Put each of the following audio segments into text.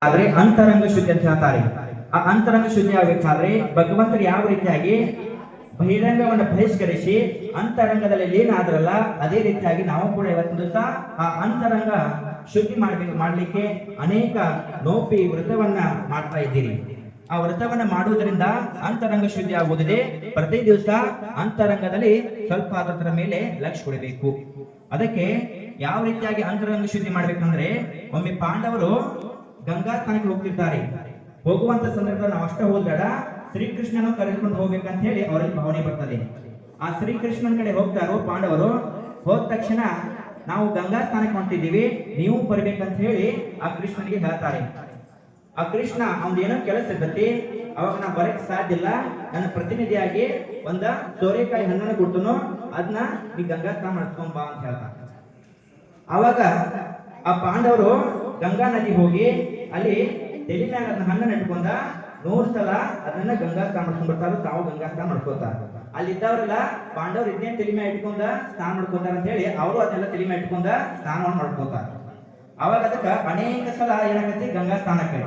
ಆದ್ರೆ ಅಂತರಂಗ ಶುದ್ಧಿ ಅಂತ ಹೇಳ್ತಾರೆ. ಆ ಅಂತರಂಗ ಶುದ್ಧಿ ಆಗ್ಬೇಕಾದ್ರೆ ಭಗವಂತರು ಯಾವ ರೀತಿಯಾಗಿ ಬಹಿರಂಗವನ್ನು ಬಹಿಷ್ಕರಿಸಿ ಅಂತರಂಗದಲ್ಲಿ ಲೀನಾದ್ರಲ್ಲ, ಅದೇ ರೀತಿಯಾಗಿ ನಾವು ಕೂಡ ಇವತ್ತು ದಿವಸ ಆ ಅಂತರಂಗ ಶುದ್ಧಿ ಮಾಡ್ಲಿಕ್ಕೆ ಅನೇಕ ನೋಪಿ ವ್ರತವನ್ನ ಮಾಡ್ತಾ ಇದ್ದೀರಿ. ಆ ವ್ರತವನ್ನ ಮಾಡುವುದರಿಂದ ಅಂತರಂಗ ಶುದ್ಧಿ ಆಗುವುದಿದೆ. ಪ್ರತಿ ದಿವಸ ಅಂತರಂಗದಲ್ಲಿ ಸ್ವಲ್ಪ ಅದರ ಮೇಲೆ ಲಕ್ಷ್ಯ ಕೊಡಬೇಕು. ಅದಕ್ಕೆ ಯಾವ ರೀತಿಯಾಗಿ ಅಂತರಂಗ ಶುದ್ಧಿ ಮಾಡ್ಬೇಕಂದ್ರೆ, ಒಮ್ಮೆ ಪಾಂಡವರು ಗಂಗಾ ಸ್ಥಾನಕ್ಕೆ ಹೋಗ್ತಿರ್ತಾರೆ. ಹೋಗುವಂತ ಸಂದರ್ಭದಲ್ಲಿ ನಾವು ಅಷ್ಟೇ ಹೋದ್ಬೇಡ, ಶ್ರೀಕೃಷ್ಣನ ಕರೆದುಕೊಂಡು ಹೋಗ್ಬೇಕಂತ ಹೇಳಿ ಅವರಲ್ಲಿ ಭಾವನೆ ಬರ್ತದೆ. ಆ ಶ್ರೀಕೃಷ್ಣನ ಕಡೆ ಹೋಗ್ತಾರೋ ಪಾಂಡವರು. ಹೋದ ತಕ್ಷಣ ನಾವು ಗಂಗಾ ಸ್ಥಾನಕ್ಕೆ ಹೊಂಟಿದ್ದೀವಿ, ನೀವು ಬರ್ಬೇಕಂತ ಹೇಳಿ ಆ ಕೃಷ್ಣನಿಗೆ ಹೇಳ್ತಾರೆ. ಆ ಕೃಷ್ಣ ಏನೋ ಕೆಲಸ ಇರ್ತತಿ, ಅವಾಗ ನಾ ಬರಕ್ ಸಾಧ್ಯ ಇಲ್ಲ, ನನ್ನ ಪ್ರತಿನಿಧಿಯಾಗಿ ಒಂದ ಸೋರೆಕಾಯಿ ಹಣ್ಣನ್ನು ಕೊಡ್ತನೋ, ಅದನ್ನ ಈ ಗಂಗಾ ಸ್ನಾನ ಮಾಡ್ಕೊಂಡ್ ಬಾ ಅಂತ ಹೇಳ್ತಾನೆ. ಅವಾಗ ಆ ಪಾಂಡವರು ಗಂಗಾ ನದಿ ಹೋಗಿ ಅಲ್ಲಿ ತಲೆ ಮ್ಯಾಗ ಅದನ್ನ ಹಣ್ಣನ್ನು ಇಟ್ಕೊಂಡ 100 ಸಲ ಅದನ್ನ ಗಂಗಾ ಸ್ನಾನ ಮಾಡ್ಕೊಂಡ್ ಬರ್ತಾರ. ತಾವು ಗಂಗಾ ಸ್ನಾನ ಮಾಡ್ಕೋತಾರ. ಅಲ್ಲಿದ್ದವರೆಲ್ಲ ಪಾಂಡವ್ರು ಇದನ್ನೇ ತಲೆ ಮ್ಯಾಗ ಇಟ್ಕೊಂಡ ಸ್ನಾನ ಮಾಡ್ಕೋತಾರ ಅಂತ ಹೇಳಿ ಅವರು ಅದನ್ನೆಲ್ಲ ತಲೆ ಮ್ಯಾಗ ಇಟ್ಕೊಂಡ ಸ್ನಾನವನ್ನು ಮಾಡ್ಕೋತಾರ. ಅವಾಗ ಅದಕ್ಕ ಅನೇಕ ಸಲ ಏನಾಗತ್ತೆ, ಗಂಗಾ ಸ್ನಾನಕ್ಕೆ.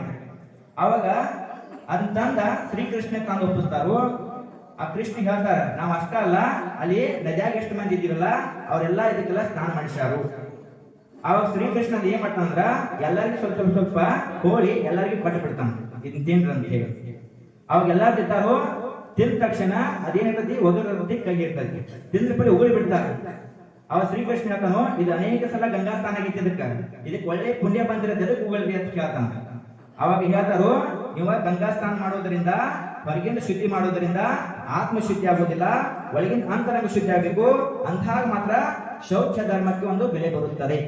ಅವಾಗ ಅದನ್ನ ತಂದ ಶ್ರೀಕೃಷ್ಣ ತಂದು ಒಪ್ಪಿಸ್ತಾರೋ. ಆ ಕೃಷ್ಣ ಹೇಳ್ತಾರ, ನಾವ್ ಅಷ್ಟ ಅಲ್ಲ, ಅಲ್ಲಿ ನದಿಯಾಗ ಎಷ್ಟು ಮಂದಿ ಇದ್ದೀರಲ್ಲ ಅವರೆಲ್ಲ ಇದಕ್ಕೆಲ್ಲ ಸ್ನಾನ ಮಾಡಿಸ್ಯಾರು. ಅವಾಗ ಶ್ರೀಕೃಷ್ಣ ಏನ್ ಮಾಡ್ತಾನಂದ್ರ ಎಲ್ಲರಿಗೂ ಸ್ವಲ್ಪ ಸ್ವಲ್ಪ ಕೋಳಿ ಎಲ್ಲರಿಗೂ ಪಟ್ಟು ಬಿಡ್ತಾನ, ಇದನ್ನ ತಿನ್ರಿ ಅಂತ ಹೇಳಿ. ಅವಾಗ ಎಲ್ಲಾರು ತಿಂತಾರೋ. ತಿಂದ ತಕ್ಷಣ ಅದೇನಿರ್ತತಿ, ಒಗರತಿ ಕೈ ಇರ್ತತಿ. ತಿಂದ ಪಡಿ ಉಗುಳಿ ಬಿಡ್ತಾರೆ. ಅವ ಶ್ರೀಕೃಷ್ಣ ಹೇಳ್ತಾನೋ, ಇದು ಅನೇಕ ಸಲ ಗಂಗಾ ಸ್ನಾನ ಇದಕ್ಕೆ ಒಳ್ಳೆ ಪುಣ್ಯ ಬಂದಿರೋದಕ್ಕೆ ಉಗುಳಿ ಅಂತ ಕೇಳ್ತಾನ. ಅವಾಗ ಹೇಳ್ತಾರೋ, ಇವಾಗ ಗಂಗಾ ಸ್ನಾನ ಮಾಡೋದ್ರಿಂದ ಹೊರಗಿಂದ ಶುದ್ಧಿ ಮಾಡೋದ್ರಿಂದ ಆತ್ಮ ಶುದ್ಧಿ ಆಗೋದಿಲ್ಲ, ಒಳಗಿನ ಅಂತರಂಗ ಶುದ್ಧಿ ಆಗಬೇಕು. ಅಂದಾಗ ಮಾತ್ರ ಶೌಚ ಧರ್ಮಕ್ಕೆ ಒಂದು ಬೆಲೆ ಬರುತ್ತದೆ.